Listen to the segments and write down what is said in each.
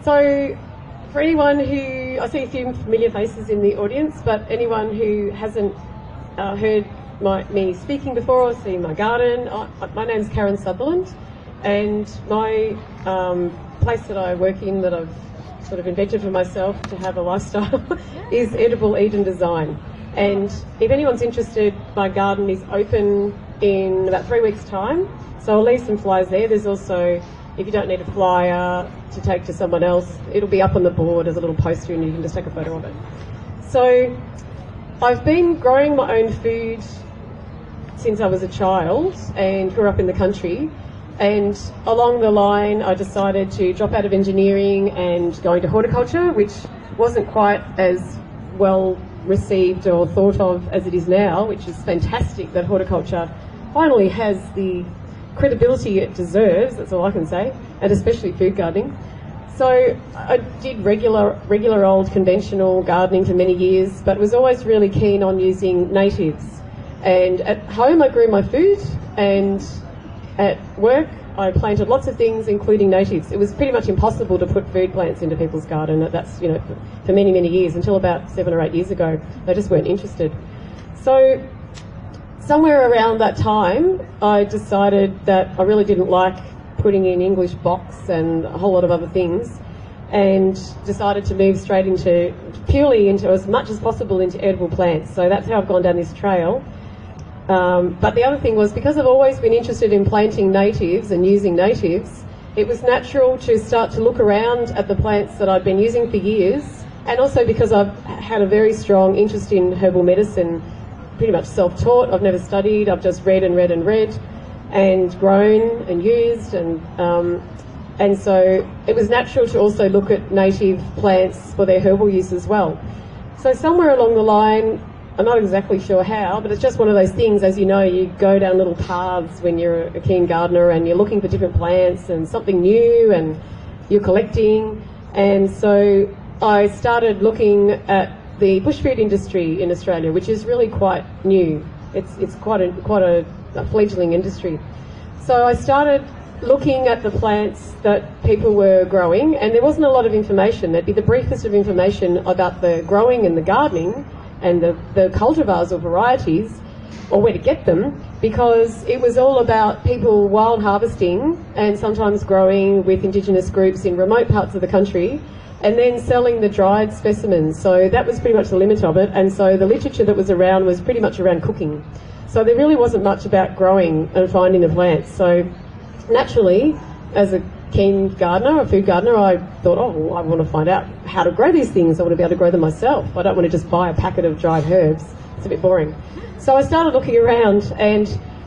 So for anyone who, I see a few familiar faces in the audience, but anyone who hasn't heard me speaking before or seen my garden, my name's Karen Sutherland, and my place that I work in, that I've sort of invented for myself to have a lifestyle, is Edible Eden Design. And if anyone's interested, my garden is open in about 3 weeks' time, so I'll leave some flyers there. There's also, if you don't need a flyer to take to someone else, it'll be up on the board as a little poster and you can just take a photo of it. So I've been growing my own food since I was a child and grew up in the country, and along the line I decided to drop out of engineering and go into horticulture, which wasn't quite as well received or thought of as it is now, which is fantastic that horticulture finally has the credibility it deserves, that's all I can say, and especially food gardening. So I did regular old conventional gardening for many years, but was always really keen on using natives. And at home I grew my food, and at work I planted lots of things, including natives. It was pretty much impossible to put food plants into people's garden. That's, you know, for many, many years, until about 7 or 8 years ago. They just weren't interested. So somewhere around that time, I decided that I really didn't like putting in English box and a whole lot of other things, and decided to move straight into, purely into, as much as possible, into edible plants. So that's how I've gone down this trail. But the other thing was, because I've always been interested in planting natives and using natives, it was natural to start to look around at the plants that I'd been using for years, and also because I've had a very strong interest in herbal medicine, pretty much self-taught. I've never studied, I've just read and read and read and grown and used, and so it was natural to also look at native plants for their herbal use as well. So somewhere along the line, I'm not exactly sure how, but it's just one of those things, as you know, you go down little paths when you're a keen gardener and you're looking for different plants and something new and you're collecting. And so I started looking at the bush food industry in Australia, which is really quite new. It's quite a fledgling industry. So I started looking at the plants that people were growing, and there wasn't a lot of information. There'd be the briefest of information about the growing and the gardening and the cultivars or varieties, or where to get them, because it was all about people wild harvesting and sometimes growing with Indigenous groups in remote parts of the country, and then selling the dried specimens. So that was pretty much the limit of it, and so the literature that was around was pretty much around cooking. So there really wasn't much about growing and finding the plants. So naturally, as a keen gardener, a food gardener, I thought, oh, well, I want to find out how to grow these things. I want to be able to grow them myself. I don't want to just buy a packet of dried herbs. It's a bit boring. So I started looking around, and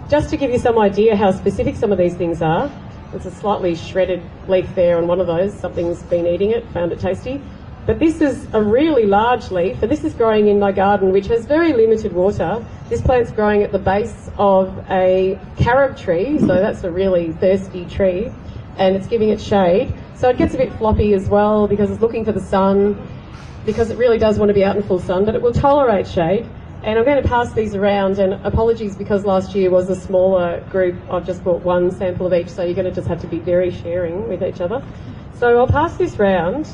just to give you some idea how specific some of these things are, there's a slightly shredded leaf there on one of those. Something's been eating it, found it tasty. But this is a really large leaf, and this is growing in my garden, which has very limited water. This plant's growing at the base of a carob tree, so that's a really thirsty tree, and it's giving it shade. So it gets a bit floppy as well because it's looking for the sun, because it really does want to be out in full sun, but it will tolerate shade. And I'm going to pass these around, and apologies because last year was a smaller group. I've just brought one sample of each, so you're going to just have to be very sharing with each other. So I'll pass this round.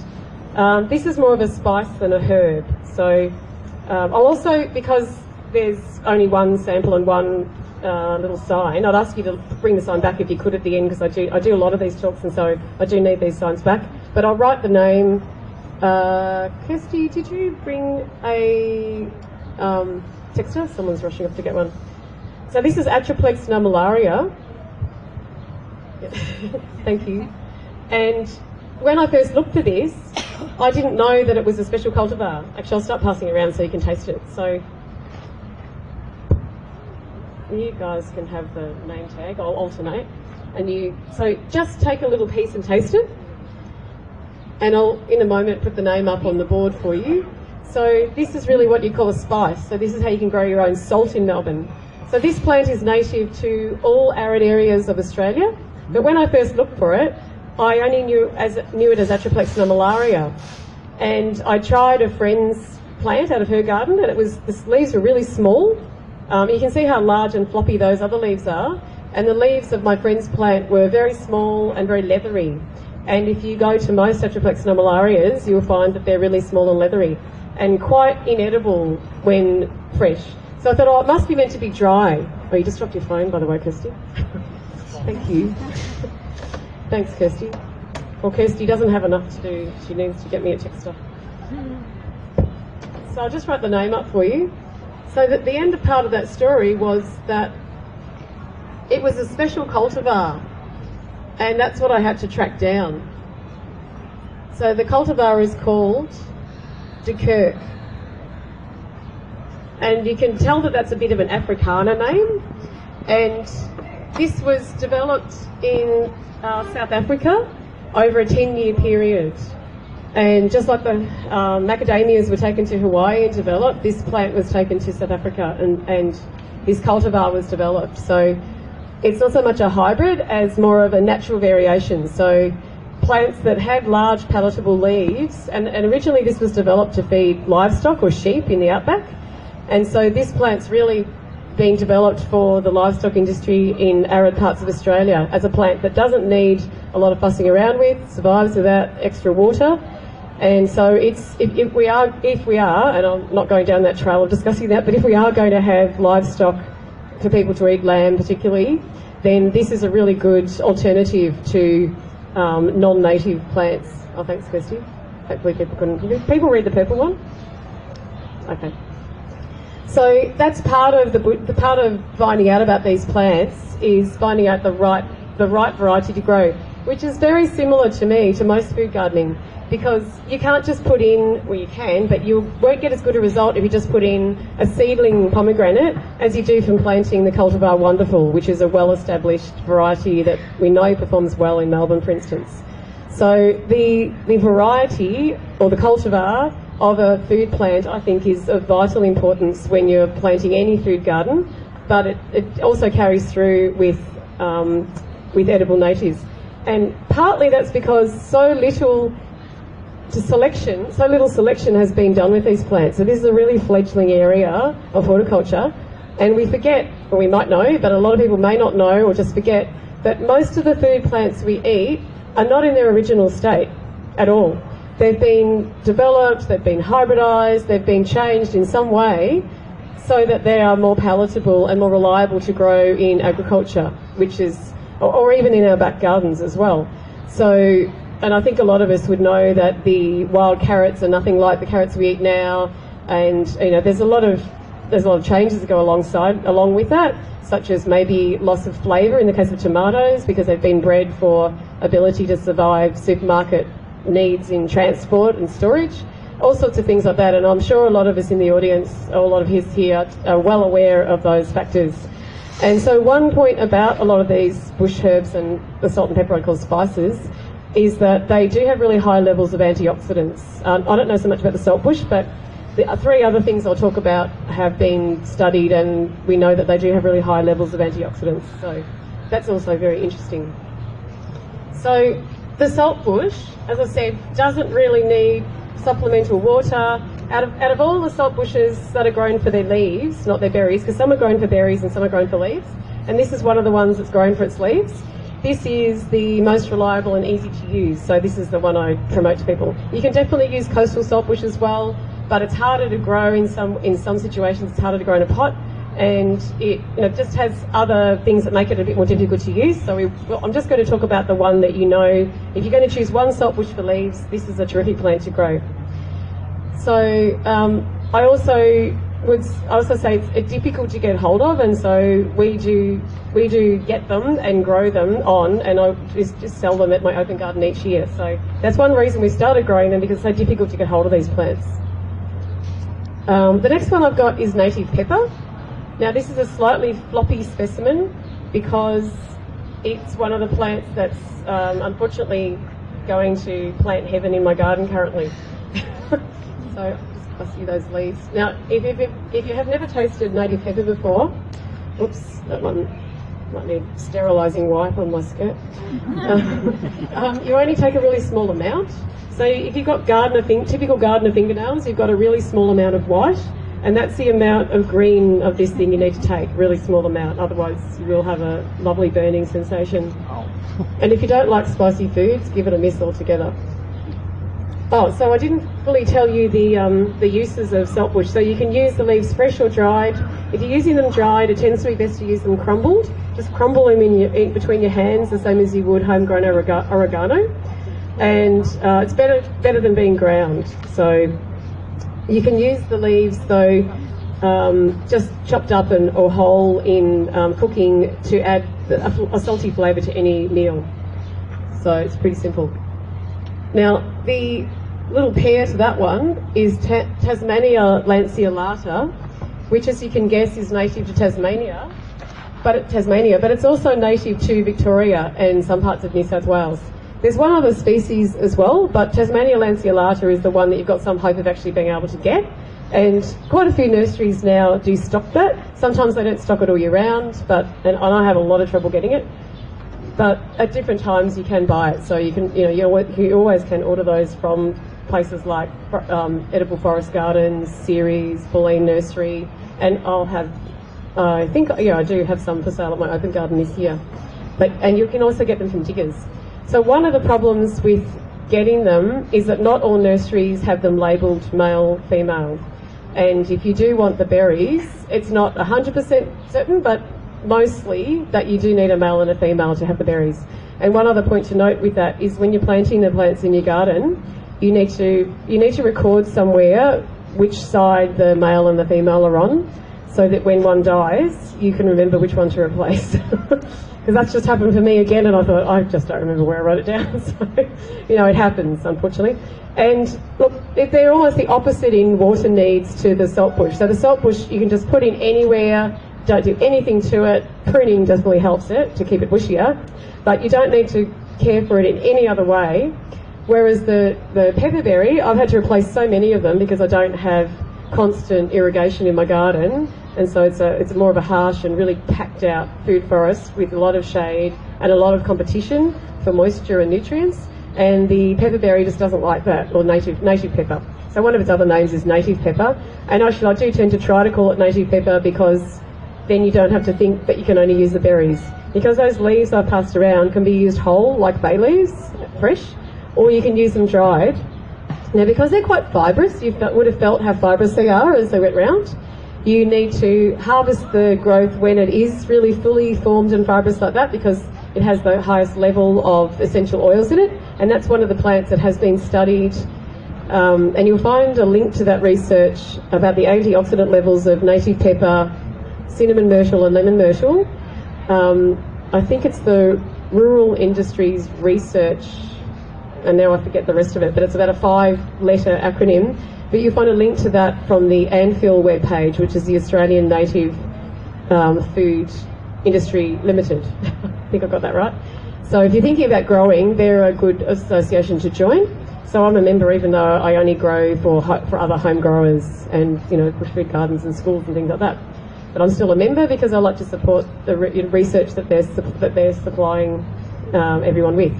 This is more of a spice than a herb. So I'll also, because there's only one sample and one little sign, I'd ask you to bring the sign back if you could at the end, because I do a lot of these talks, and so I do need these signs back. But I'll write the name. Kirsty, did you bring a texter? Someone's rushing off to get one. So this is Atriplex nummularia. Thank you. And when I first looked at this, I didn't know that it was a special cultivar. Actually, I'll start passing it around so you can taste it. So you guys can have the name tag. I'll alternate. So just take a little piece and taste it. And I'll, in a moment, put the name up on the board for you. So this is really what you call a spice. So this is how you can grow your own salt in Melbourne. So this plant is native to all arid areas of Australia. But when I first looked for it, I only knew it as Atriplex nummularia. And I tried a friend's plant out of her garden, and the leaves were really small. You can see how large and floppy those other leaves are. And the leaves of my friend's plant were very small and very leathery. And if you go to most Tetraplex nummularias, you'll find that they're really small and leathery and quite inedible when fresh. So I thought, oh, it must be meant to be dry. Oh, you just dropped your phone, by the way, Kirsty. Thank you. Thanks, Kirsty. Well, Kirsty doesn't have enough to do. She needs to get me a texter. So I'll just write the name up for you. So that the end part of that story was that it was a special cultivar, and that's what I had to track down. So the cultivar is called de Kirk. And you can tell that that's a bit of an Afrikaner name. And this was developed in South Africa over a 10-year period. And just like the macadamias were taken to Hawaii and developed, this plant was taken to South Africa and this cultivar was developed. So it's not so much a hybrid as more of a natural variation. So plants that have large palatable leaves, and originally this was developed to feed livestock or sheep in the outback. And so this plant's really being developed for the livestock industry in arid parts of Australia as a plant that doesn't need a lot of fussing around with, survives without extra water. And so it's if we are, and I'm not going down that trail of discussing that, but if we are going to have livestock for people to eat, lamb particularly, then this is a really good alternative to non-native plants. Oh, thanks, Kirsty. Hopefully people read the purple one? Okay. So that's part of the part of finding out about these plants is finding out the right variety to grow, which is very similar to me to most food gardening, because you can't just put in, well you can, but you won't get as good a result if you just put in a seedling pomegranate as you do from planting the cultivar Wonderful, which is a well-established variety that we know performs well in Melbourne, for instance. So the variety or the cultivar of a food plant, I think, is of vital importance when you're planting any food garden, but it also carries through with edible natives. And partly that's because so little selection has been done with these plants. So this is a really fledgling area of horticulture, and we forget, or we might know, but a lot of people may not know or just forget, that most of the food plants we eat are not in their original state at all. They've been developed, they've been hybridised, they've been changed in some way so that they are more palatable and more reliable to grow in agriculture, which is, or even in our back gardens as well. So, and I think a lot of us would know that the wild carrots are nothing like the carrots we eat now, and you know there's a lot of changes that go along with that, such as maybe loss of flavour in the case of tomatoes because they've been bred for ability to survive supermarket needs in transport and storage, all sorts of things like that. And I'm sure a lot of us in the audience, or a lot of us here, are well aware of those factors. And so one point about a lot of these bush herbs and the salt and pepper I call spices is that they do have really high levels of antioxidants. I don't know so much about the saltbush, but the three other things I'll talk about have been studied, and we know that they do have really high levels of antioxidants. So that's also very interesting. So the saltbush, as I said, doesn't really need supplemental water. Out of all the salt bushes that are grown for their leaves, not their berries, because some are grown for berries and some are grown for leaves, and this is one of the ones that's grown for its leaves, this is the most reliable and easy to use. So this is the one I promote to people. You can definitely use coastal saltbush as well, but it's harder to grow in some situations. It's harder to grow in a pot, and it just has other things that make it a bit more difficult to use. So I'm just going to talk about the one that you know. If you're going to choose one saltbush for leaves, this is a terrific plant to grow. So I also say it's difficult to get hold of, and so we do get them and grow them on, and I just sell them at my open garden each year. So that's one reason we started growing them, because it's so difficult to get hold of these plants. The next one I've got is native pepper. Now this is a slightly floppy specimen because it's one of the plants that's unfortunately going to plant heaven in my garden currently. So I see those leaves. Now if you have never tasted native pepper before, oops, that one might need sterilising wipe on my skirt. You only take a really small amount. So if you've got typical gardener fingernails, you've got a really small amount of white, and that's the amount of green of this thing you need to take, really small amount, otherwise you will have a lovely burning sensation. And if you don't like spicy foods, give it a miss altogether. Oh, so I didn't fully tell you the uses of saltbush. So you can use the leaves fresh or dried. If you're using them dried, it tends to be best to use them crumbled. Just crumble them in between your hands, the same as you would homegrown oregano. And it's better than being ground. So you can use the leaves though, just chopped up or whole in cooking to add a salty flavour to any meal. So it's pretty simple. Now, the little pair to that one is Tasmania lanceolata, which, as you can guess, is native to Tasmania, but it's also native to Victoria and some parts of New South Wales. There's one other species as well, but Tasmania lanceolata is the one that you've got some hope of actually being able to get. And quite a few nurseries now do stock that. Sometimes they don't stock it all year round, and I have a lot of trouble getting it. But at different times you can buy it, so you can, you always can order those from places like Edible Forest Gardens, Ceres, Pauline Nursery, and I do have some for sale at my open garden this year. And you can also get them from diggers. So one of the problems with getting them is that not all nurseries have them labelled male, female. And if you do want the berries, it's not 100% certain, but mostly that you do need a male and a female to have the berries. And one other point to note with that is when you're planting the plants in your garden, you need to record somewhere which side the male and the female are on, so that when one dies, you can remember which one to replace. Because that's just happened for me again, and I thought, I just don't remember where I wrote it down. So, it happens, unfortunately. And look, they're almost the opposite in water needs to the saltbush. So the saltbush you can just put in anywhere, don't do anything to it. Pruning definitely helps it to keep it bushier, but you don't need to care for it in any other way. Whereas the pepperberry, I've had to replace so many of them because I don't have constant irrigation in my garden, and so it's more of a harsh and really packed out food forest with a lot of shade and a lot of competition for moisture and nutrients. And the pepperberry just doesn't like that, or native pepper. So one of its other names is native pepper, and actually I do tend to try to call it native pepper because then you don't have to think that you can only use the berries. Because those leaves I've passed around can be used whole, like bay leaves, fresh, or you can use them dried. Now, because they're quite fibrous, you would have felt how fibrous they are as they went round. You need to harvest the growth when it is really fully formed and fibrous like that, because it has the highest level of essential oils in it, and that's one of the plants that has been studied. And you'll find a link to that research about the antioxidant levels of native pepper, cinnamon myrtle and lemon myrtle. I think it's the Rural Industries Research, and now I forget the rest of it, but it's about a 5-letter acronym. But you'll find a link to that from the ANFIL webpage, which is the Australian Native Food Industry Limited. I think I got that right. So if you're thinking about growing, they're a good association to join. So I'm a member, even though I only grow for other home growers and bush food gardens and schools and things like that. But I'm still a member because I like to support the research that they're supplying everyone with.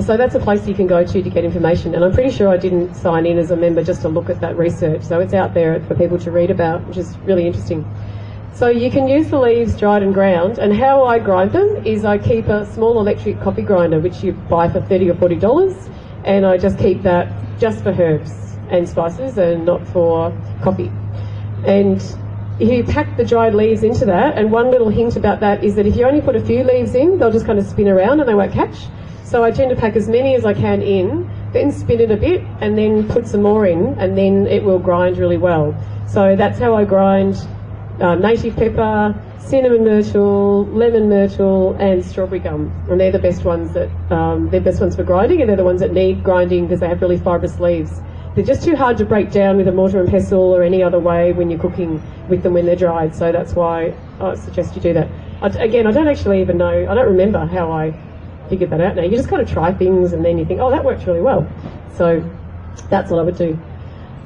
So that's a place you can go to get information. And I'm pretty sure I didn't sign in as a member just to look at that research. So it's out there for people to read about, which is really interesting. So you can use the leaves dried and ground. And how I grind them is I keep a small electric coffee grinder, which you buy for $30 or $40. And I just keep that just for herbs and spices and not for coffee. And you pack the dried leaves into that, and one little hint about that is that if you only put a few leaves in, they'll just kind of spin around and they won't catch. So I tend to pack as many as I can in, then spin it a bit, and then put some more in, and then it will grind really well. So that's how I grind native pepper, cinnamon myrtle, lemon myrtle, and strawberry gum. And they're the best ones they're best ones for grinding, and they're the ones that need grinding because they have really fibrous leaves. They're just too hard to break down with a mortar and pestle or any other way when you're cooking with them when they're dried. So that's why I suggest you do that. Again, I don't actually even know, I don't remember how I figured that out now. You just kind of try things and then you think, oh, that works really well. So that's what I would do.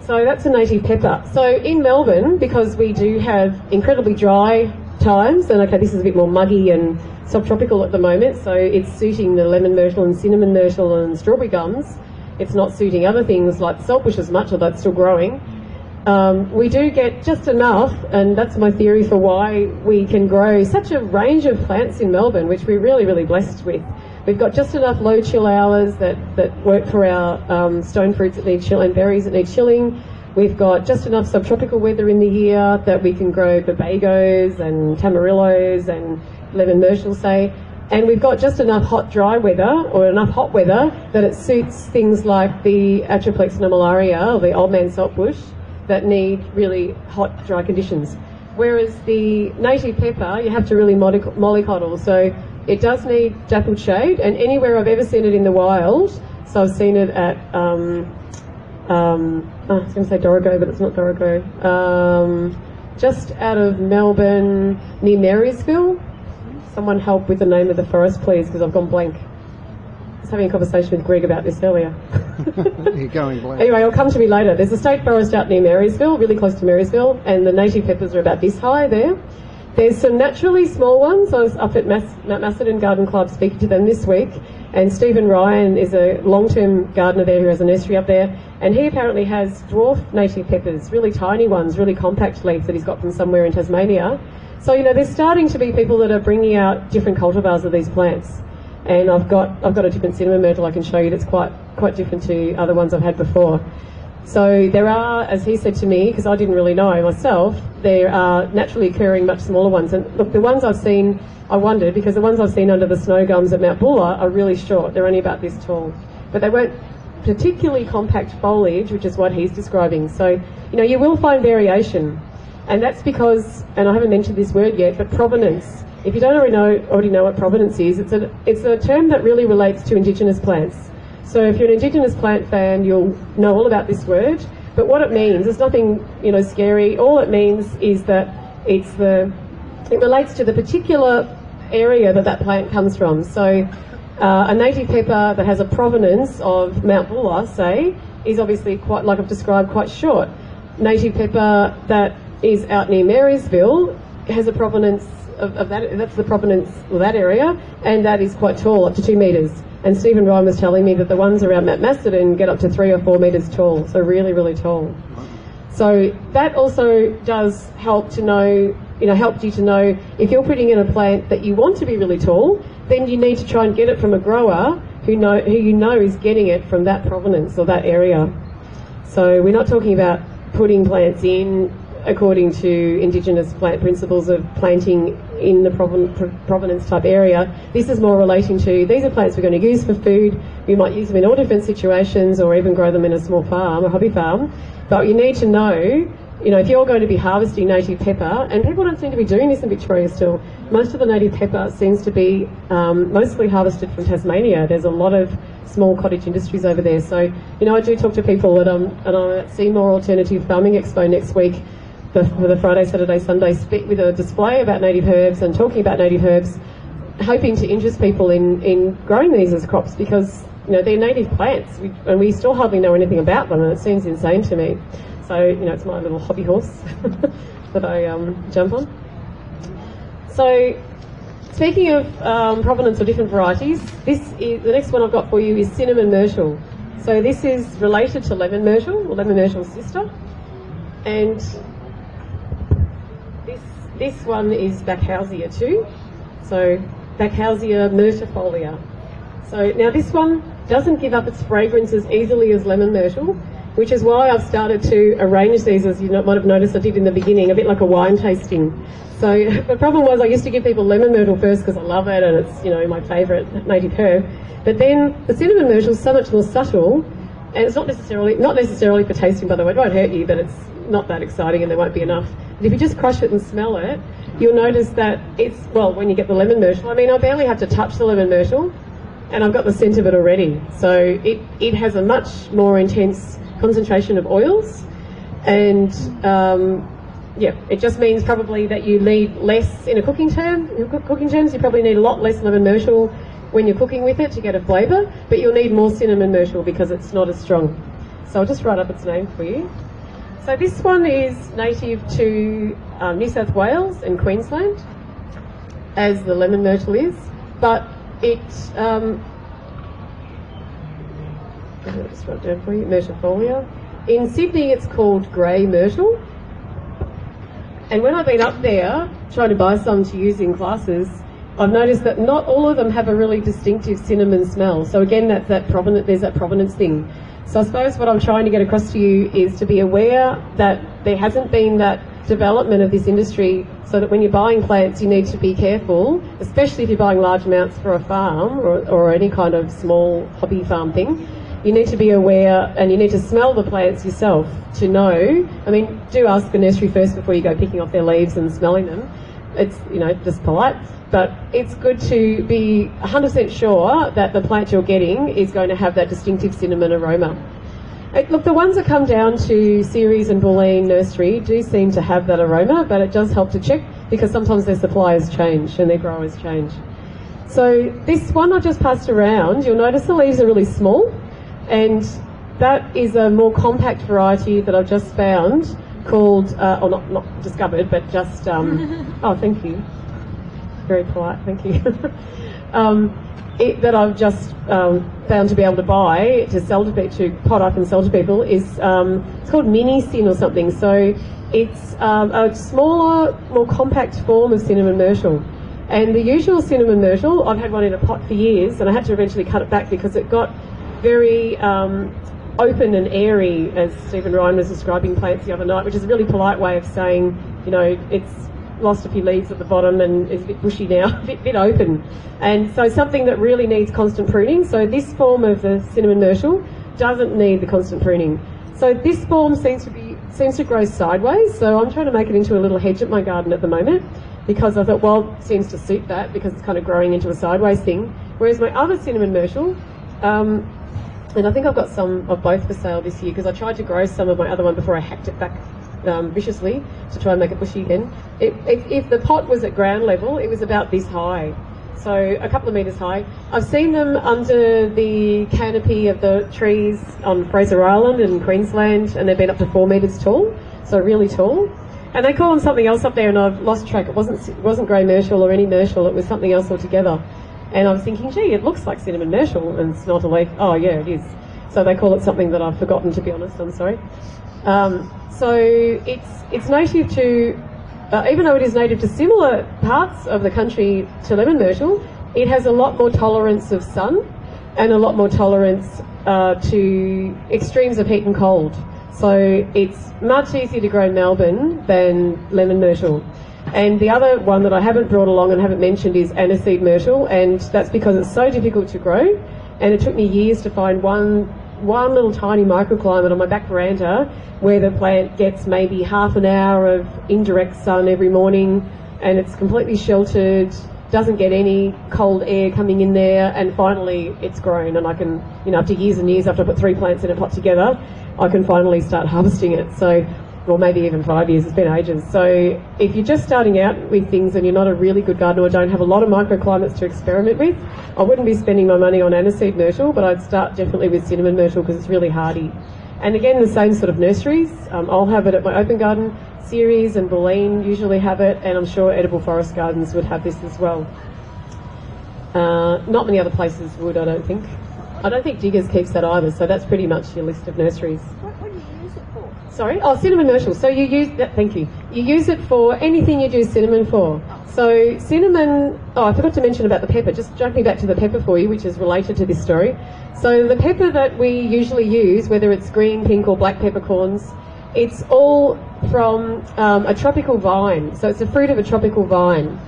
So that's a native pepper. So in Melbourne, because we do have incredibly dry times, and okay, this is a bit more muggy and subtropical at the moment, so it's suiting the lemon myrtle and cinnamon myrtle and strawberry gums. It's not suiting other things like saltbush as much, although it's still growing. We do get just enough, and that's my theory for why we can grow such a range of plants in Melbourne, which we're really, really blessed with. We've got just enough low chill hours that work for our stone fruits that need chill and berries that need chilling. We've got just enough subtropical weather in the year that we can grow babagos and tamarillos and lemon myrtle, say. And we've got just enough hot, dry weather, or enough hot weather, that it suits things like the Atriplex nomularia, or the old man saltbush, that need really hot, dry conditions. Whereas the native pepper, you have to really mollycoddle. So it does need dappled shade, and anywhere I've ever seen it in the wild, so I've seen it at, I was going to say Dorrigo, but it's not Dorrigo, just out of Melbourne, near Marysville. Someone help with the name of the forest, please, because I've gone blank. I was having a conversation with Greg about this earlier. You're going blank. Anyway, it'll come to me later. There's a state forest out near Marysville, really close to Marysville, and the native peppers are about this high there. There's some naturally small ones. I was up at Mount Macedon Garden Club speaking to them this week, and Stephen Ryan is a long-term gardener there who has a nursery up there, and he apparently has dwarf native peppers, really tiny ones, really compact leaves that he's got from somewhere in Tasmania. So, you know, there's starting to be people that are bringing out different cultivars of these plants. And I've got a different cinnamon myrtle I can show you that's quite different to other ones I've had before. So there are, as he said to me, because I didn't really know myself, there are naturally occurring much smaller ones. And look, the ones I've seen, I wondered, because the ones I've seen under the snow gums at Mount Buller are really short. They're only about this tall. But they weren't particularly compact foliage, which is what he's describing. So, you know, you will find variation. And that's because, and I haven't mentioned this word yet, but provenance. If you don't already know what provenance is, it's a term that really relates to Indigenous plants. So if you're an Indigenous plant fan, you'll know all about this word. But what it means, there's nothing, you know, scary. All it means is that it relates to the particular area that plant comes from. So a native pepper that has a provenance of Mount Buller, say, is obviously quite, like I've described, quite short. Native pepper that is out near Marysville has a provenance of that, that's the provenance of that area, and that is quite tall, up to 2 metres. And Stephen Ryan was telling me that the ones around Mount Macedon get up to 3 or 4 metres tall, so really, really tall. So that also does help to know, help you to know if you're putting in a plant that you want to be really tall, then you need to try and get it from a grower who you know is getting it from that provenance or that area. So we're not talking about putting plants in according to Indigenous plant principles of planting in the provenance type area. This is more relating to, these are plants we're going to use for food. We might use them in all different situations, or even grow them in a small farm, a hobby farm. But you need to know, if you're going to be harvesting native pepper, and people don't seem to be doing this in Victoria still, most of the native pepper seems to be mostly harvested from Tasmania. There's a lot of small cottage industries over there. So, I do talk to people at Seymour Alternative Farming Expo next week, for the Friday, Saturday, Sunday, with a display about native herbs and talking about native herbs, hoping to interest people in growing these as crops, because they're native plants and we still hardly know anything about them, and it seems insane to me. So it's my little hobby horse that I jump on. So speaking of provenance or different varieties, the next one I've got for you is cinnamon myrtle. So this is related to lemon myrtle, or lemon myrtle's sister, and this one is Backhousia too. So Backhousia myrtifolia. So now this one doesn't give up its fragrance as easily as lemon myrtle, which is why I've started to arrange these, as you might have noticed I did in the beginning, a bit like a wine tasting. So the problem was I used to give people lemon myrtle first because I love it and it's my favourite native herb. But then the cinnamon myrtle is so much more subtle, and it's not necessarily for tasting, by the way. It won't hurt you, but it's not that exciting and there won't be enough. But if you just crush it and smell it, you'll notice that when you get the lemon myrtle, I barely have to touch the lemon myrtle and I've got the scent of it already. So it has a much more intense concentration of oils, and it just means probably that you need less in cooking terms. You probably need a lot less lemon myrtle when you're cooking with it to get a flavour, but you'll need more cinnamon myrtle because it's not as strong. So I'll just write up its name for you. So this one is native to New South Wales and Queensland, as the lemon myrtle is, but I'll just write it down for you, myrtifolia. In Sydney it's called grey myrtle, and when I've been up there trying to buy some to use in classes, I've noticed that not all of them have a really distinctive cinnamon smell. So again, there's that provenance thing. So I suppose what I'm trying to get across to you is to be aware that there hasn't been that development of this industry, so that when you're buying plants you need to be careful, especially if you're buying large amounts for a farm or any kind of small hobby farm thing. You need to be aware and you need to smell the plants yourself to know. I mean, do ask the nursery first before you go picking off their leaves and smelling them. It's, just polite. But it's good to be 100% sure that the plant you're getting is going to have that distinctive cinnamon aroma. Look, the ones that come down to Ceres and Bulleen Nursery do seem to have that aroma, but it does help to check because sometimes their suppliers change and their growers change. So this one I just passed around, you'll notice the leaves are really small, and that is a more compact variety that I've just found called, or not discovered, but just, oh, thank you. Very polite, thank you. That I've just found to be able to buy to sell to pot up and sell to people is it's called mini sin or something. So it's a smaller, more compact form of cinnamon myrtle. And the usual cinnamon myrtle, I've had one in a pot for years, and I had to eventually cut it back because it got very open and airy, as Stephen Ryan was describing plants the other night, which is a really polite way of saying, it's lost a few leaves at the bottom and is a bit bushy now, a bit open. And so something that really needs constant pruning. So this form of the cinnamon myrtle doesn't need the constant pruning. So this form seems to grow sideways. So I'm trying to make it into a little hedge at my garden at the moment because I thought, well, it seems to suit that because it's kind of growing into a sideways thing. Whereas my other cinnamon myrtle, and I think I've got some of both for sale this year because I tried to grow some of my other one before I hacked it back viciously to try and make it bushy again. If the pot was at ground level, it was about this high, so a couple of metres high. I've seen them under the canopy of the trees on Fraser Island in Queensland, and they've been up to 4 metres tall, so really tall. And they call them something else up there, and I've lost track. It wasn't grey myrtle or any myrtle, it was something else altogether. And I was thinking, gee, it looks like cinnamon myrtle, and it's not a leaf. Oh yeah, it is. So they call it something that I've forgotten, to be honest. I'm sorry. So it's native to, even though it is native to similar parts of the country to lemon myrtle, it has a lot more tolerance of sun and a lot more tolerance to extremes of heat and cold. So it's much easier to grow in Melbourne than lemon myrtle. And the other one that I haven't brought along and haven't mentioned is aniseed myrtle, and that's because it's so difficult to grow, and it took me years to find one little tiny microclimate on my back veranda where the plant gets maybe half an hour of indirect sun every morning, and it's completely sheltered, doesn't get any cold air coming in there, and finally it's grown, and I can, after years and years, after I put 3 plants in a pot together, I can finally start harvesting it. So, or maybe even 5 years, it's been ages. So if you're just starting out with things and you're not a really good gardener or don't have a lot of microclimates to experiment with, I wouldn't be spending my money on aniseed myrtle, but I'd start definitely with cinnamon myrtle because it's really hardy. And again, the same sort of nurseries. I'll have it at my open garden. Ceres and Bulleen usually have it, and I'm sure Edible Forest Gardens would have this as well. Not many other places would, I don't think. I don't think Diggers keeps that either, so that's pretty much your list of nurseries. What do you use it for? Sorry? Oh, cinnamon myrtle. So you use that, thank you. You use it for anything you do cinnamon for. So cinnamon, I forgot to mention about the pepper, just jumping back to the pepper for you, which is related to this story. So the pepper that we usually use, whether it's green, pink or black peppercorns, it's all from a tropical vine. So it's a fruit of a tropical vine.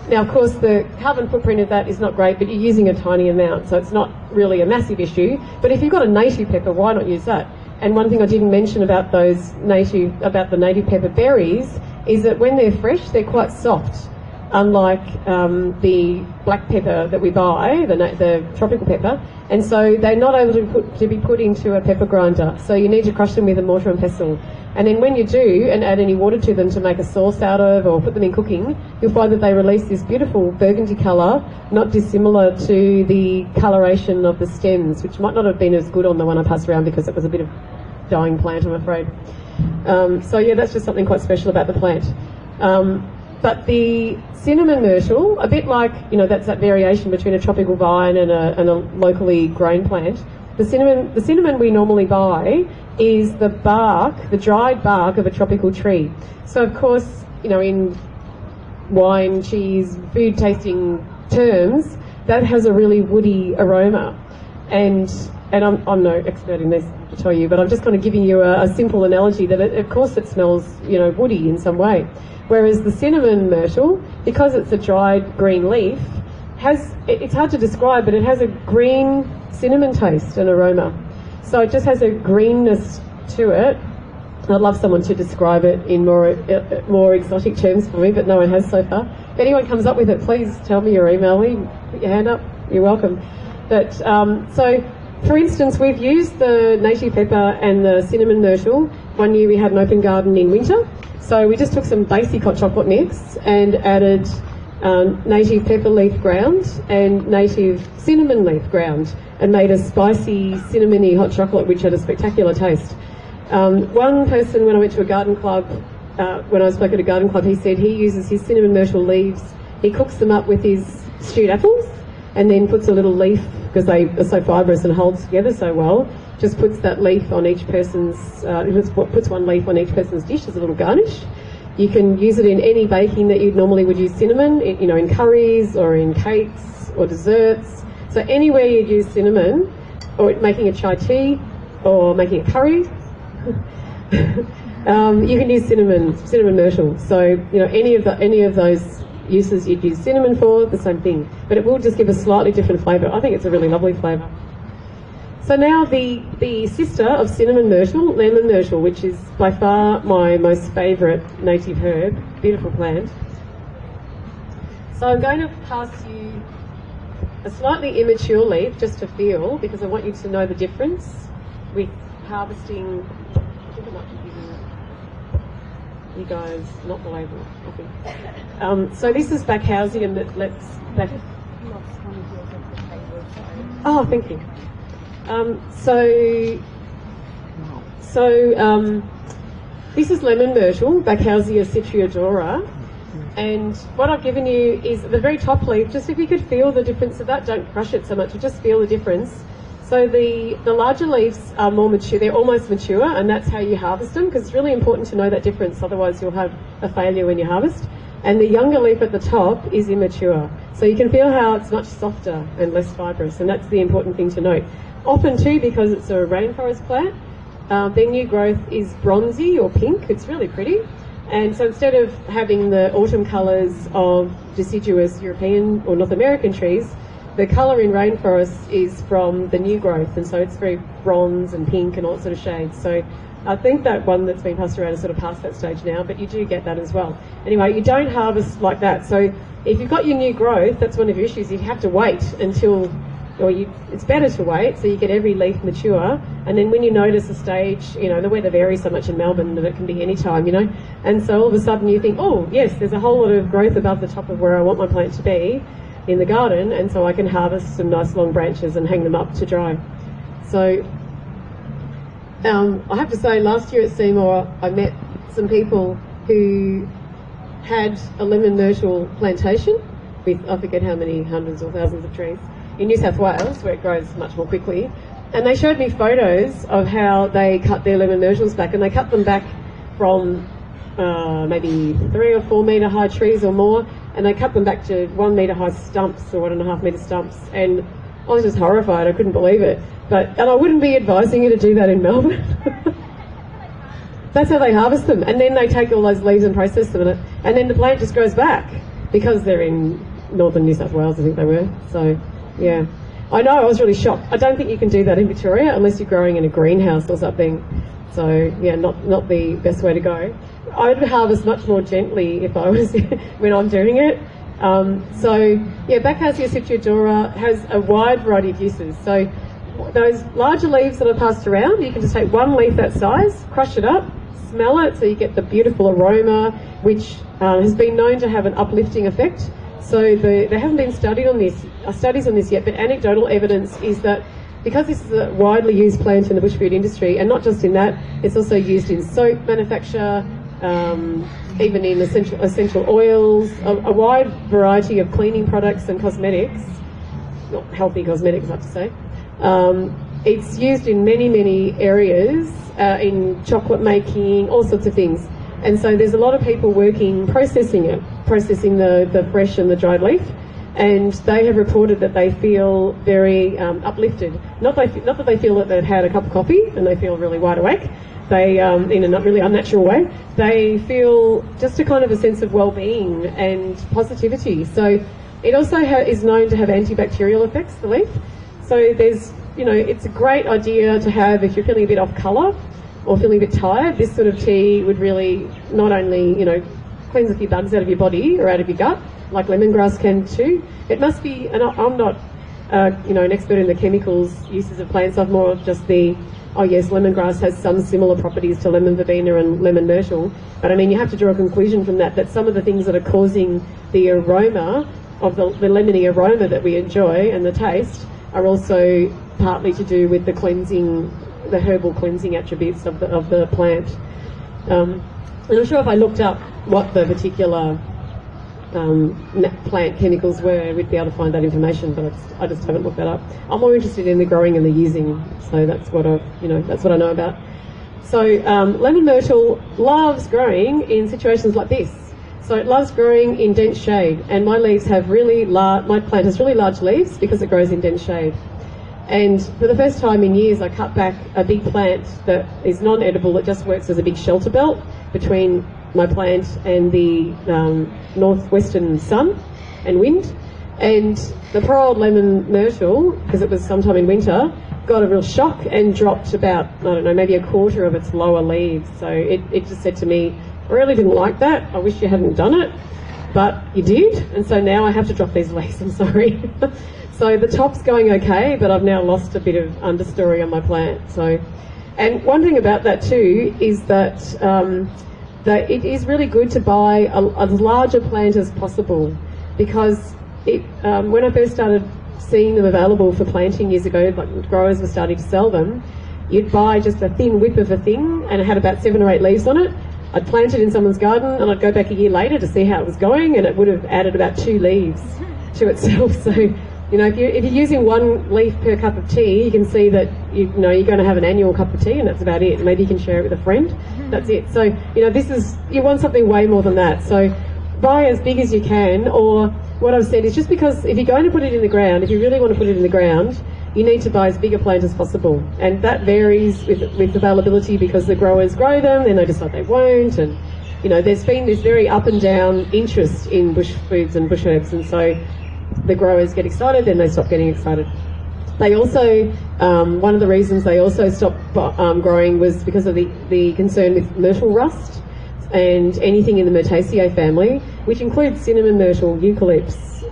Now, of course, the carbon footprint of that is not great, but you're using a tiny amount, so it's not really a massive issue. But if you've got a native pepper, why not use that? And one thing I didn't mention about the native pepper berries is that when they're fresh, they're quite soft, unlike the black pepper that we buy, the tropical pepper. And so they're not able to be put into a pepper grinder. So you need to crush them with a mortar and pestle. And then when you do, and add any water to them to make a sauce out of or put them in cooking, you'll find that they release this beautiful burgundy colour, not dissimilar to the coloration of the stems, which might not have been as good on the one I passed around because it was a bit of dying plant, I'm afraid. So yeah, that's just something quite special about the plant. But the cinnamon myrtle, a bit like, that's that variation between a tropical vine and a locally grown plant. The cinnamon we normally buy is the bark, the dried bark of a tropical tree. So of course, in wine, cheese, food tasting terms, that has a really woody aroma. And I'm no expert in this to tell you, but I'm just kind of giving you a simple analogy that of course it smells, you know, woody in some way. Whereas the cinnamon myrtle, because it's a dried green leaf, it's hard to describe, but it has a green cinnamon taste and aroma. So it just has a greenness to it. I'd love someone to describe it in more exotic terms for me, but no one has so far. If anyone comes up with it, please tell me or email me. Put your hand up. You're welcome. But so, for instance, we've used the native pepper and the cinnamon myrtle. One year we had an open garden in winter, so we just took some basic hot chocolate mix and added native pepper leaf ground and native cinnamon leaf ground, and made a spicy cinnamony hot chocolate which had a spectacular taste. One person, when I went to a garden club, when I spoke at a garden club, he said he uses his cinnamon myrtle leaves, he cooks them up with his stewed apples and then puts a little leaf, because they are so fibrous and hold together so well, just puts that leaf on each person's, puts one leaf on each person's dish as a little garnish. You can use it in any baking that you normally would use cinnamon, you know, in curries or in cakes or desserts. So anywhere you'd use cinnamon, or making a chai tea or making a curry, you can use cinnamon myrtle. So, you know, any of those uses you'd use cinnamon for, the same thing. But it will just give a slightly different flavour. I think it's a really lovely flavour. So now the sister of cinnamon myrtle, lemon myrtle, which is by far my most favourite native herb, beautiful plant. So I'm going to pass you a slightly immature leaf just to feel, because I want you to know the difference with harvesting. I think I might be giving you guys not the label, I think. So this is Backhousia Oh, thank you. This is lemon myrtle, Backhousia citriodora, and what I've given you is the very top leaf. Just if you could feel the difference of that, don't crush it so much, just feel the difference. So the larger leaves are more mature, they're almost mature, and that's how you harvest them, because it's really important to know that difference, otherwise you'll have a failure when you harvest. And the younger leaf at the top is immature. So you can feel how it's much softer and less fibrous, and that's the important thing to note. Often too, because it's a rainforest plant, their new growth is bronzy or pink. It's really pretty. And so instead of having the autumn colours of deciduous European or North American trees, the colour in rainforests is from the new growth, and so it's very bronze and pink and all sort of shades. So I think that one that's been passed around is sort of past that stage now, but you do get that as well. Anyway, you don't harvest like that. So if you've got your new growth, that's one of your issues. You have to wait until, it's better to wait so you get every leaf mature, and then when you notice a stage, you know, the weather varies so much in Melbourne that it can be any time, you know, and so all of a sudden you think, oh yes, there's a whole lot of growth above the top of where I want my plant to be in the garden, and so I can harvest some nice long branches and hang them up to dry. So I have to say, last year at Seymour I met some people who had a lemon myrtle plantation with I forget how many hundreds or thousands of trees in New South Wales, where it grows much more quickly, and they showed me photos of how they cut their lemon myrtles back, and they cut them back from maybe 3 or 4 metre high trees or more, and they cut them back to 1 metre high stumps or 1.5 metre stumps, and I was just horrified. I couldn't believe it. And I wouldn't be advising you to do that in Melbourne. That's how they harvest them, and then they take all those leaves and process them, and then the plant just grows back, because they're in northern New South Wales, I think they were. So yeah, I know, I was really shocked. I don't think you can do that in Victoria unless you're growing in a greenhouse or something. So yeah, not the best way to go. I'd harvest much more gently if I was when I'm doing it. So yeah, Backhousia citriodora has a wide variety of uses. So those larger leaves that are passed around, you can just take one leaf that size, crush it up, smell it, so you get the beautiful aroma, which has been known to have an uplifting effect. So there haven't been studies on this yet, but anecdotal evidence is that because this is a widely used plant in the bush food industry, and not just in that, it's also used in soap manufacture, even in essential oils, a wide variety of cleaning products and cosmetics, not healthy cosmetics, I have to say. It's used in many areas, in chocolate making, all sorts of things. And so there's a lot of people processing the fresh and the dried leaf. and they have reported that they feel very uplifted. Not that they feel that they've had a cup of coffee and they feel really wide awake. They, in a not really unnatural way, they feel just a kind of a sense of well-being and positivity. So it also is known to have antibacterial effects, the leaf. So there's, it's a great idea to have if you're feeling a bit off colour or feeling a bit tired. This sort of tea would really not only, cleanse a few bugs out of your body or out of your gut, like lemongrass can too. It must be, and I'm not, an expert in the chemicals uses of plants. I'm more just lemongrass has some similar properties to lemon verbena and lemon myrtle. But I mean, you have to draw a conclusion from that some of the things that are causing the aroma of the lemony aroma that we enjoy and the taste are also partly to do with the cleansing, the herbal cleansing attributes of the plant. I'm not sure if I looked up what the particular plant chemicals were, we'd be able to find that information, but I just haven't looked that up. I'm more interested in the growing and the using, so that's what I know about. So lemon myrtle loves growing in situations like this. So it loves growing in dense shade, and my plant has really large leaves because it grows in dense shade. And for the first time in years, I cut back a big plant that is non-edible, that just works as a big shelter belt between my plant and the northwestern sun and wind. And the poor old lemon myrtle, because it was sometime in winter, got a real shock and dropped about, maybe a quarter of its lower leaves. So it just said to me, I really didn't like that. I wish you hadn't done it, but you did. And so now I have to drop these leaves, I'm sorry. So the top's going okay, but I've now lost a bit of understory on my plant. So, and one thing about that too is that that it is really good to buy as large a plant as possible, because when I first started seeing them available for planting years ago, like growers were starting to sell them, you'd buy just a thin whip of a thing and it had about 7 or 8 leaves on it. I'd plant it in someone's garden and I'd go back a year later to see how it was going, and it would have added about 2 leaves to itself. So, if you're using 1 leaf per cup of tea, you can see that you're going to have an annual cup of tea, and that's about it. Maybe you can share it with a friend. That's it. So, you want something way more than that. So buy as big as you can, or what I've said is, just because if you're going to put it in the ground, if you really want to put it in the ground, you need to buy as big a plant as possible. And that varies with availability, because the growers grow them, then they decide they won't, and there's been this very up and down interest in bush foods and bush herbs, and so the growers get excited, then they stop getting excited. They also, one of the reasons they also stopped growing was because of the concern with myrtle rust and anything in the Myrtaceae family, which includes cinnamon myrtle, eucalypts,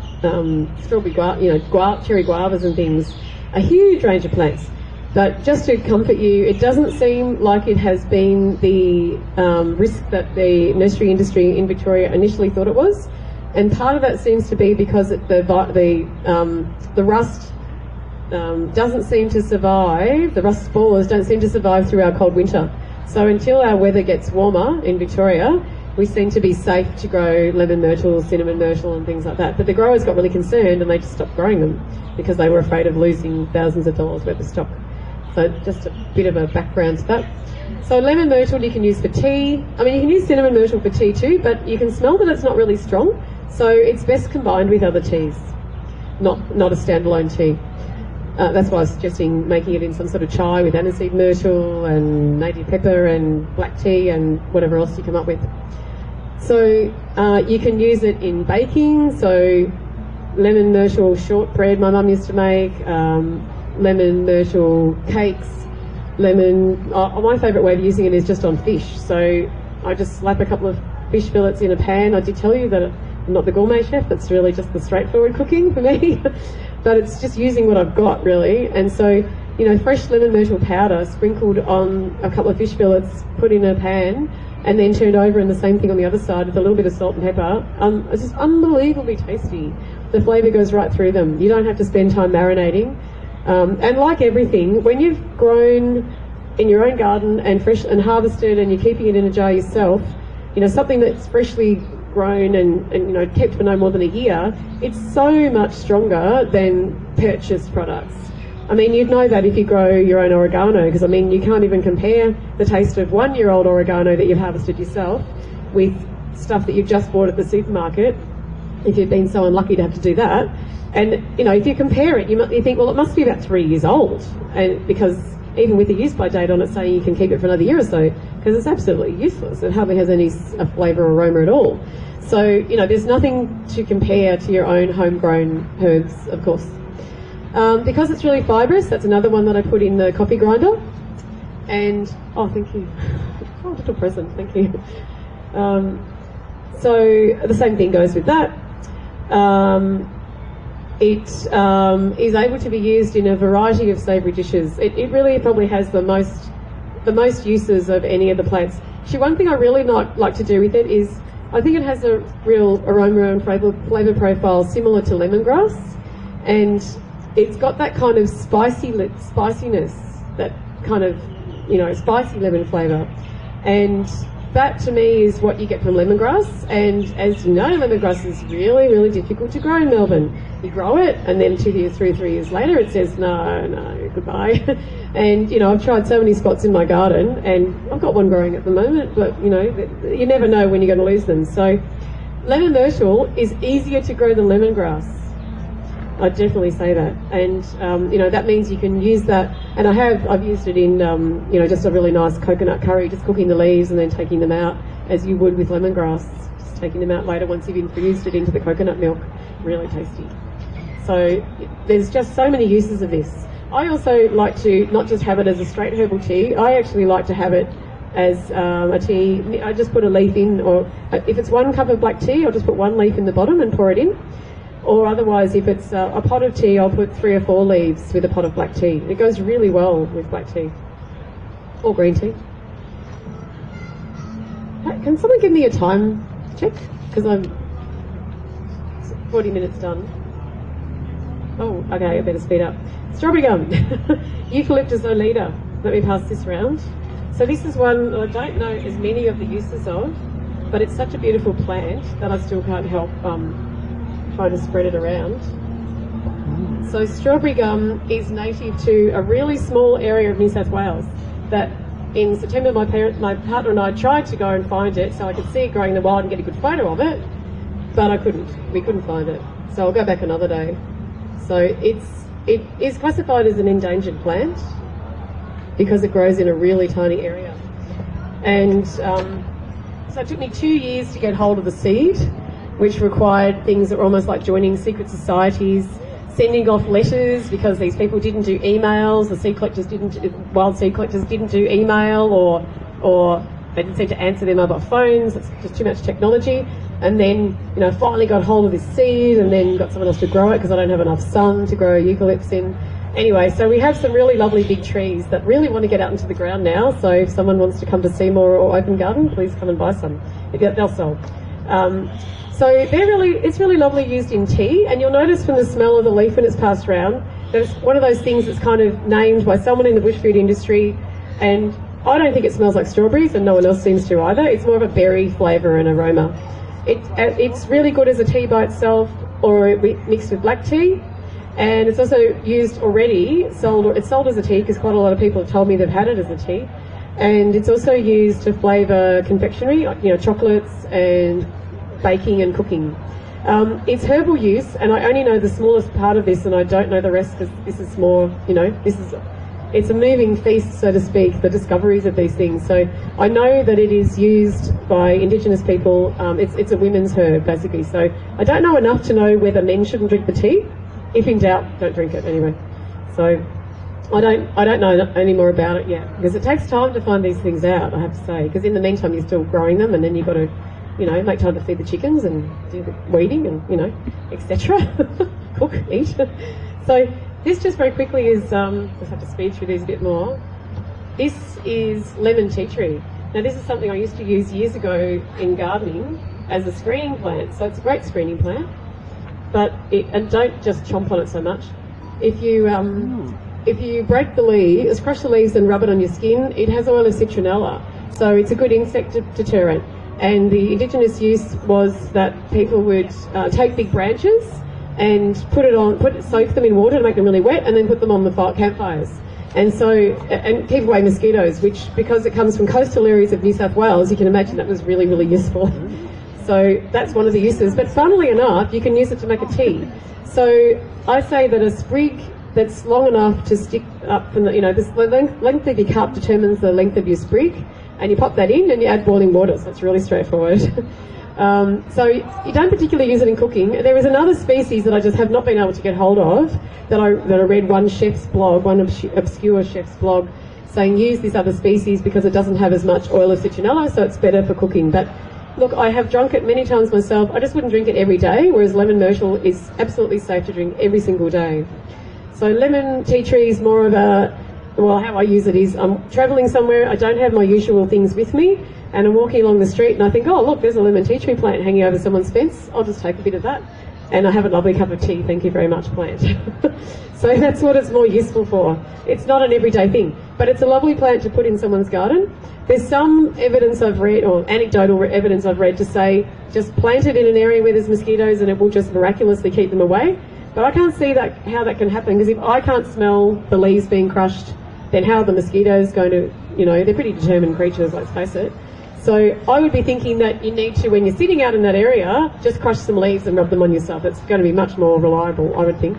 strawberry cherry guavas and things, a huge range of plants. But just to comfort you, it doesn't seem like it has been the risk that the nursery industry in Victoria initially thought it was. And part of that seems to be because the rust doesn't seem to survive, the rust spores don't seem to survive through our cold winter. So until our weather gets warmer in Victoria, we seem to be safe to grow lemon myrtle, cinnamon myrtle and things like that. But the growers got really concerned and they just stopped growing them because they were afraid of losing thousands of dollars worth of stock. So just a bit of a background to that. So lemon myrtle you can use for tea. I mean, you can use cinnamon myrtle for tea too, but you can smell that it's not really strong. So it's best combined with other teas, not a standalone tea. That's why I was suggesting making it in some sort of chai with aniseed myrtle and native pepper and black tea and whatever else you come up with. So you can use it in baking. So lemon myrtle shortbread my mum used to make, lemon myrtle cakes, my favourite way of using it is just on fish. So I just slap a couple of fish fillets in a pan. I did tell you that I'm not the gourmet chef, it's really just the straightforward cooking for me. But it's just using what I've got, really. And so, fresh lemon myrtle powder sprinkled on a couple of fish fillets, put in a pan, and then turned over, and the same thing on the other side with a little bit of salt and pepper. It's just unbelievably tasty. The flavour goes right through them. You don't have to spend time marinating. And like everything, when you've grown in your own garden and fresh and harvested, and you're keeping it in a jar yourself, something that's freshly grown and kept for no more than a year, it's so much stronger than purchased products. I mean, you'd know that if you grow your own oregano, because you can't even compare the taste of 1-year-old oregano that you've harvested yourself with stuff that you've just bought at the supermarket. if you've been so unlucky to have to do that. And, you know, if you compare it, you think, well, it must be about 3 years old, and because even with the use-by date on it saying you can keep it for another year or so, because it's absolutely useless. It hardly has any flavour or aroma at all. So, you know, there's nothing to compare to your own homegrown herbs, of course. Because it's really fibrous, that's another one that I put in the coffee grinder. And, oh, thank you. Oh, little present, thank you. So the same thing goes with that. It is able to be used in a variety of savoury dishes. It really probably has the most uses of any of the plants. Actually, one thing I really like to do with it is I think it has a real aroma and flavour profile similar to lemongrass, and it's got that kind of spiciness, that kind of, you know, spicy lemon flavour, and that to me is what you get from lemongrass. And as you know, lemongrass is really, really difficult to grow in Melbourne. You grow it, and then 2 years, 3 years later, it says no, goodbye. And you know, I've tried so many spots in my garden, and I've got one growing at the moment, but you know, you never know when you're going to lose them. So, lemon myrtle is easier to grow than lemongrass. I'd definitely say that. And you know, that means you can use that, and I've used it in you know, just a really nice coconut curry, just cooking the leaves and then taking them out as you would with lemongrass, just taking them out later once you've infused it into the coconut milk. Really tasty. So there's just so many uses of this. I also like to not just have it as a straight herbal tea, I actually like to have it as a tea. I just put a leaf in, or if it's 1 cup of black tea, I'll just put 1 leaf in the bottom and pour it in. Or otherwise, if it's a pot of tea, I'll put 3 or 4 leaves with a pot of black tea. It goes really well with black tea. Or green tea. Can someone give me a time check? Because I'm 40 minutes done. Oh, okay, I better speed up. Strawberry gum. Eucalyptus olida. Let me pass this round. So this is one that I don't know as many of the uses of, but it's such a beautiful plant that I still can't help trying to spread it around. So strawberry gum is native to a really small area of New South Wales that in September my partner and I tried to go and find it so I could see it growing in the wild and get a good photo of it, but I couldn't. We couldn't find it. So I'll go back another day. So it is classified as an endangered plant because it grows in a really tiny area. And so it took me 2 years to get hold of the seed, which required things that were almost like joining secret societies, sending off letters because these people didn't do emails, wild seed collectors didn't do email, or they didn't seem to answer their mobile phones. It's just too much technology. And then, you know, finally got hold of this seed and then got someone else to grow it because I don't have enough sun to grow eucalypts in. Anyway, so we have some really lovely big trees that really want to get out into the ground now. So if someone wants to come to Seymour or Open Garden, please come and buy some. They'll sell. So it's really lovely used in tea, and you'll notice from the smell of the leaf when it's passed around that it's one of those things that's kind of named by someone in the bush food industry, and I don't think it smells like strawberries, and no one else seems to either. It's more of a berry flavour and aroma. It's really good as a tea by itself or mixed with black tea, and it's also used already, it's sold as a tea because quite a lot of people have told me they've had it as a tea, and it's also used to flavour confectionery, you know, chocolates and baking and cooking. It's herbal use, and I only know the smallest part of this, and I don't know the rest because this is more, you know, it's a moving feast, so to speak, the discoveries of these things. So I know that it is used by Indigenous people. It's a women's herb, basically. So I don't know enough to know whether men shouldn't drink the tea. If in doubt, don't drink it anyway. So I don't know any more about it yet, because it takes time to find these things out, I have to say, because in the meantime you're still growing them, and then you've got to, you know, make time to feed the chickens and do the weeding and, you know, etc. Cook, eat. So this just very quickly is, just have to speed through these a bit more. This is lemon tea tree. Now this is something I used to use years ago in gardening as a screening plant. So it's a great screening plant, but and don't just chomp on it so much. If you break the leaves, crush the leaves and rub it on your skin, it has oil of citronella. So it's a good insect deterrent. And the Indigenous use was that people would take big branches and soak them in water to make them really wet, and then put them on the campfires. And so, and keep away mosquitoes, which, because it comes from coastal areas of New South Wales, you can imagine that was really, really useful. So that's one of the uses. But funnily enough, you can use it to make a tea. So I say that a sprig that's long enough to stick up from the, the length of your cup determines the length of your sprig, and you pop that in and you add boiling water, so it's really straightforward. So you don't particularly use it in cooking. There is another species that I just have not been able to get hold of that I read one chef's blog, one obscure chef's blog, saying use this other species because it doesn't have as much oil of citronella, so it's better for cooking. But look, I have drunk it many times myself. I just wouldn't drink it every day, whereas lemon myrtle is absolutely safe to drink every single day. So lemon tea tree is more of a, well, how I use it is I'm travelling somewhere, I don't have my usual things with me, and I'm walking along the street and I think, oh, look, there's a lemon tea tree plant hanging over someone's fence. I'll just take a bit of that. And I have a lovely cup of tea, thank you very much, plant. So that's what it's more useful for. It's not an everyday thing, but it's a lovely plant to put in someone's garden. There's some evidence I've read, or anecdotal evidence I've read, to say just plant it in an area where there's mosquitoes and it will just miraculously keep them away. But I can't see how that can happen, because if I can't smell the leaves being crushed, then how are the mosquitoes going to, they're pretty determined creatures, let's face it. So I would be thinking that you need to, when you're sitting out in that area, just crush some leaves and rub them on yourself. It's going to be much more reliable, I would think.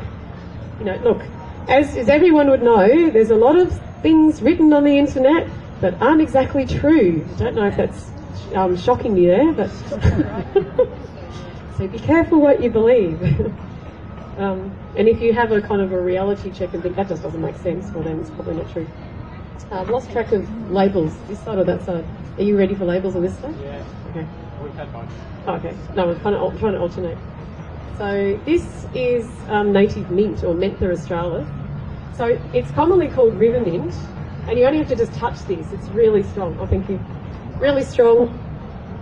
Look, as everyone would know, there's a lot of things written on the internet that aren't exactly true. I don't know if that's shocking you there, but so be careful what you believe. And if you have a kind of a reality check and think that just doesn't make sense, well then it's probably not true. I've lost track of labels, this side or that side. Are you ready for labels on this side? Yeah. Okay. We've had both. Oh, okay. No, I'm trying to alternate. So this is native mint, or Mentha australis. So it's commonly called river mint, and you only have to just touch this. It's really strong. Oh, thank you. Really strong.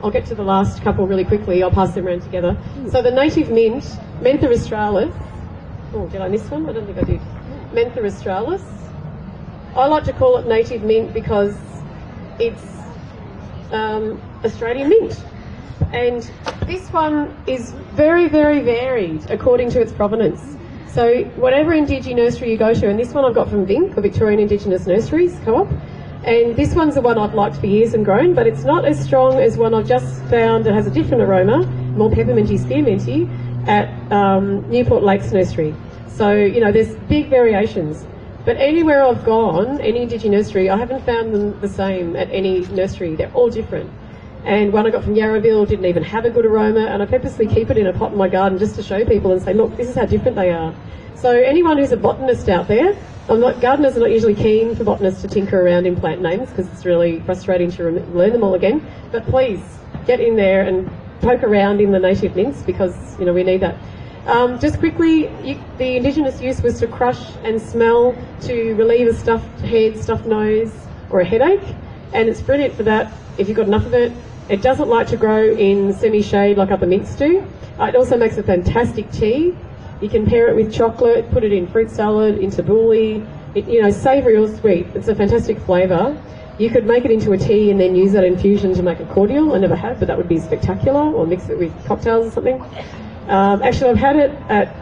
I'll get to the last couple really quickly. I'll pass them around together. So the native mint, Mentha australis. Oh, did I miss one? I don't think I did. Mentha australis. I like to call it native mint because it's Australian mint. And this one is very, very varied according to its provenance. So whatever Indigi nursery you go to, and this one I've got from VINC, the Victorian Indigenous Nurseries Co-op, and this one's the one I've liked for years and grown, but it's not as strong as one I've just found that has a different aroma, more pepperminty, spearminty, at Newport Lakes Nursery. So, there's big variations. But anywhere I've gone, any Indigi nursery, I haven't found them the same at any nursery. They're all different. And one I got from Yarraville didn't even have a good aroma, and I purposely keep it in a pot in my garden just to show people and say, look, this is how different they are. So anyone who's a botanist out there, gardeners are not usually keen for botanists to tinker around in plant names because it's really frustrating to learn them all again. But please, get in there and poke around in the native mints because, we need that. Just quickly, the Indigenous use was to crush and smell to relieve a stuffed head, stuffed nose, or a headache, and it's brilliant for that if you've got enough of it. It doesn't like to grow in semi-shade like other mints do. It also makes a fantastic tea. You can pair it with chocolate, put it in fruit salad, into bouilli, savoury or sweet. It's a fantastic flavour. You could make it into a tea and then use that infusion to make a cordial. I never have, but that would be spectacular, or mix it with cocktails or something. Actually, I've had it at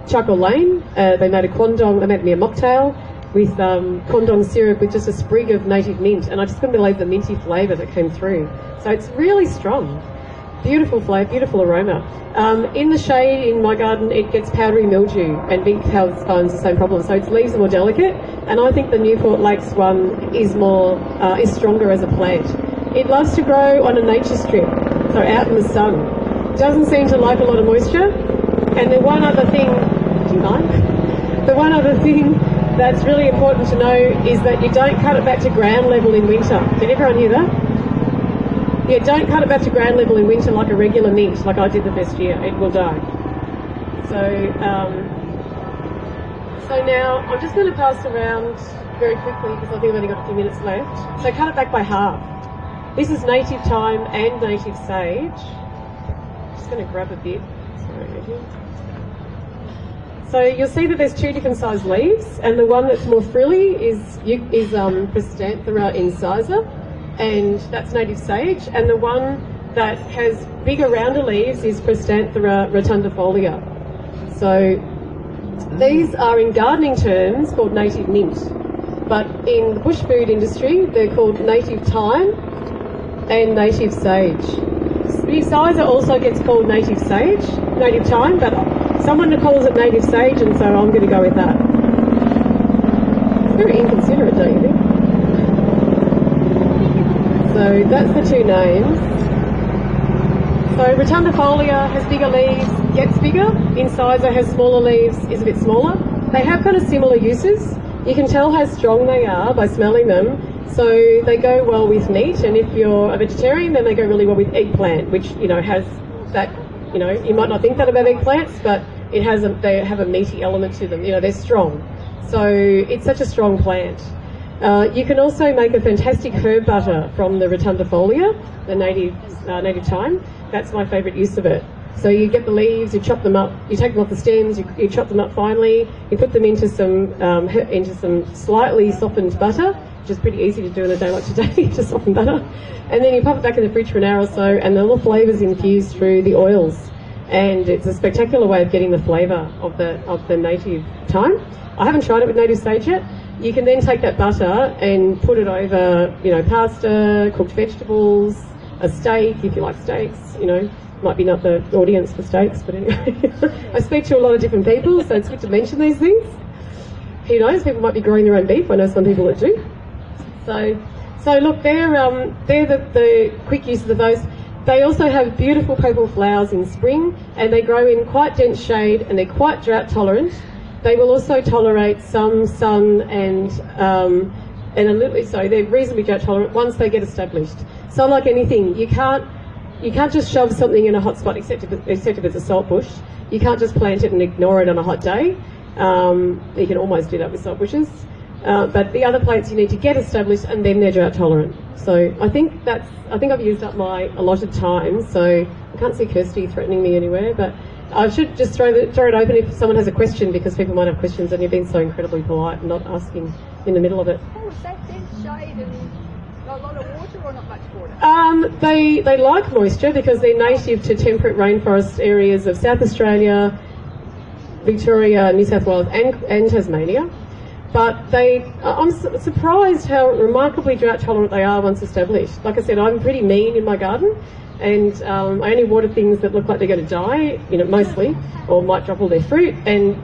Chuckle Lane. They made they made me a mocktail with Kwandong syrup with just a sprig of native mint, and I just couldn't believe the minty flavour that came through. So it's really strong. Beautiful flavour, beautiful aroma. In the shade in my garden, it gets powdery mildew, and VINC finds the same problem. So its leaves are more delicate, and I think the Newport Lakes one is stronger as a plant. It loves to grow on a nature strip, so out in the sun. Doesn't seem to like a lot of moisture. And the one other thing, do you mind? The one other thing that's really important to know is that you don't cut it back to ground level in winter. Did everyone hear that? Yeah, don't cut it back to ground level in winter like a regular mint, like I did the first year. It will die. So now I'm just going to pass around very quickly because I think I've only got a few minutes left. So cut it back by half. This is native thyme and native sage. Just going to grab a bit. Sorry. So you'll see that there's two different sized leaves, and the one that's more frilly is Chrysanthera incisa, and that's native sage, and the one that has bigger, rounder leaves is Chrysanthera rotundifolia. So these are, in gardening terms, called native mint, but in the bush food industry, they're called native thyme and native sage. Cider also gets called native sage, native thyme, but someone calls it native sage, and so I'm going to go with that. It's very inconsiderate, don't you think? So that's the two names. So rotundifolia has bigger leaves, gets bigger. Incisor has smaller leaves, is a bit smaller. They have kind of similar uses. You can tell how strong they are by smelling them. So they go well with meat, and if you're a vegetarian, then they go really well with eggplant, which, you know, has that, you know, you might not think that about eggplants, but it has they have a meaty element to them. You know, they're strong. So it's such a strong plant. You can also make a fantastic herb butter from the rotundifolia, the native thyme. That's my favourite use of it. So you get the leaves, you chop them up, you take them off the stems, you chop them up finely, you put them into some slightly softened butter, which is pretty easy to do in a day like today, to soften butter, and then you pop it back in the fridge for an hour or so, and the little flavours infused through the oils, and it's a spectacular way of getting the flavour of the native thyme. I haven't tried it with native sage yet. You can then take that butter and put it over, you know, pasta, cooked vegetables, a steak if you like steaks, you know. Might be not the audience for steaks, but anyway. I speak to a lot of different people, so it's good to mention these things. Who knows, people might be growing their own beef. I know some people that do. So look, they're the quick uses of those. They also have beautiful purple flowers in spring, and they grow in quite dense shade, and they're quite drought tolerant. They will also tolerate some sun and a little, so they're reasonably drought tolerant once they get established. So like anything, you can't just shove something in a hot spot except if it's a salt bush. You can't just plant it and ignore it on a hot day. You can almost do that with salt bushes. But the other plants you need to get established, and then they're drought tolerant. So I think I've used up my allotted time. So I can't see Kirsty threatening me anywhere, but I should just throw it open if someone has a question, because people might have questions, and you've been so incredibly polite and not asking in the middle of it. Oh, is that dense shade and a lot of water or not much water? They like moisture because they're native to temperate rainforest areas of South Australia, Victoria, New South Wales and Tasmania. But I'm surprised how remarkably drought tolerant they are once established. Like I said, I'm pretty mean in my garden, and I only water things that look like they're going to die, you know, mostly, or might drop all their fruit. And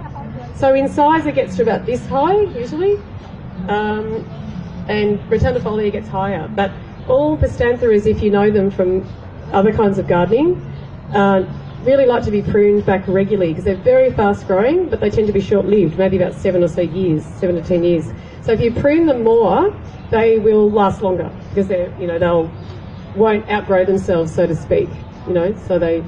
so in size it gets to about this high usually, and rotundifolia gets higher. But all Pistanthiras, if you know them from other kinds of gardening, really like to be pruned back regularly because they're very fast growing, but they tend to be short-lived, maybe about 7 to 10 years. So if you prune them more, they will last longer because they're, you know, won't outgrow themselves, so to speak. You know, so they,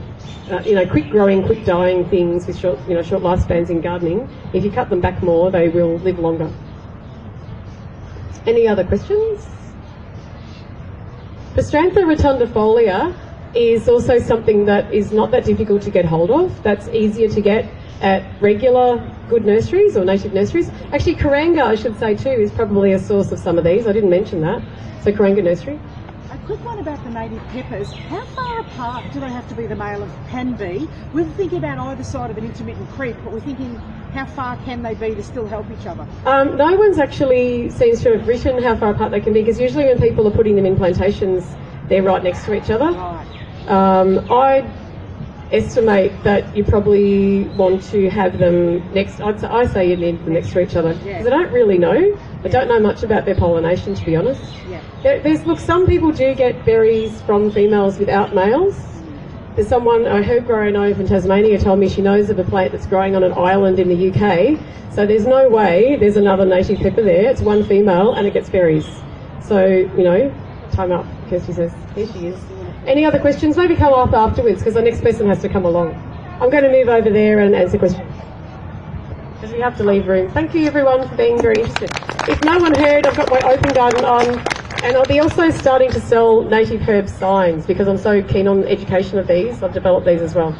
quick growing, quick dying things with short lifespans in gardening. If you cut them back more, they will live longer. Any other questions? Pistantha rotundifolia is also something that is not that difficult to get hold of. That's easier to get at regular good nurseries or native nurseries. Actually, Karanga, I should say too, is probably a source of some of these. I didn't mention that. So Karanga Nursery. A quick one about the native peppers. How far apart do they have to be, the male can be? We're thinking about either side of an intermittent creep, but we're thinking how far can they be to still help each other? No one's actually seems to have written how far apart they can be, because usually when people are putting them in plantations, they're right next to each other. Right. I'd estimate that you probably want to have them next. I say you need them next to each other because I don't really know. I don't know much about their pollination, to be honest. Look, some people do get berries from females without males. There's someone, a herb grower I know from Tasmania, told me she knows of a plant that's growing on an island in the UK. So there's no way there's another native pepper there. It's one female and it gets berries. So, time up, Kirsty says. Here she is. Any other questions? Maybe come up afterwards because the next person has to come along. I'm going to move over there and answer questions because we have to leave room. Thank you everyone for being very interested. If no one heard, I've got my open garden on, and I'll be also starting to sell native herb signs because I'm so keen on education of these. I've developed these as well.